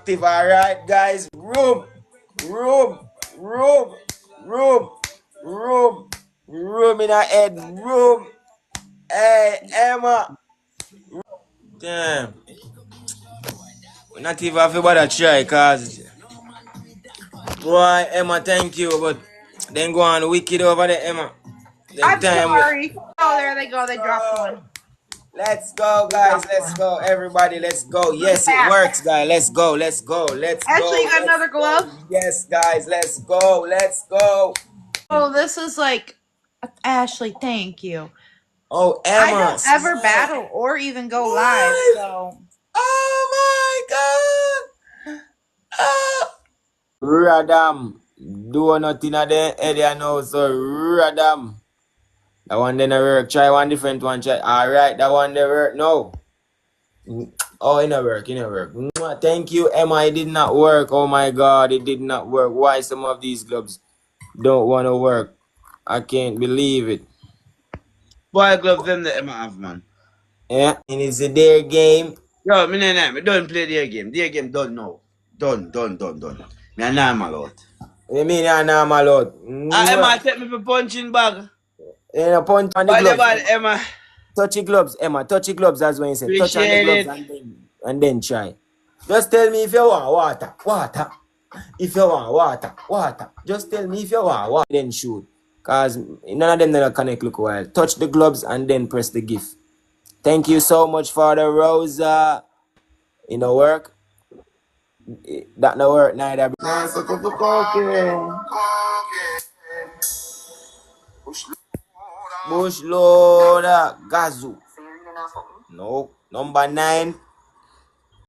active, alright, guys? Room, room, room, room, room, room in our head, room. Hey, Emma. Damn. We not even have to bother try, cause boy, Emma, thank you, but then go on wicked over there, Emma. Then I'm sorry. Oh, there they go. They dropped one. Let's go, guys. Let's go, everybody. Let's go. Yes, it works, guys. Let's go. Let's go. Let's Ashley, go. you got Let's another go. glove? Yes, guys. Let's go. Let's go. Oh, this is like Ashley. Thank you. Oh, I Emma. don't ever Smile. battle or even go live, Live. so Oh my God. Ah. Radam. Do nothing at the area now, so Radam. That one didn't work. Try one different one. Try. Alright, that one didn't work. No. Oh, it didn't work. It didn't work. Thank you, Emma. It did not work. Oh my God, it did not work. Why some of these gloves don't want to work? I can't believe it. Boy, glove them the Emma have, man. Yeah, and it's a their game. Yo, me don't play their game. Their game done now. Done. Me a normal out. You mean you're normal out? Emma take me for punching bag. You know, punch on the What gloves. about Emma? Touch the gloves, Emma. Touch the gloves, that's what you say. Touch on the Appreciate gloves it. and then try. Just tell me if you want water. Water. If you want water. Water. Just tell me if you want water. Then shoot. Because none of them don't connect look while. Touch the gloves and then press the gift. Thank you so much for the Rosa. You know work? That no work neither. Bush loader. Gazoo. No. Number 9.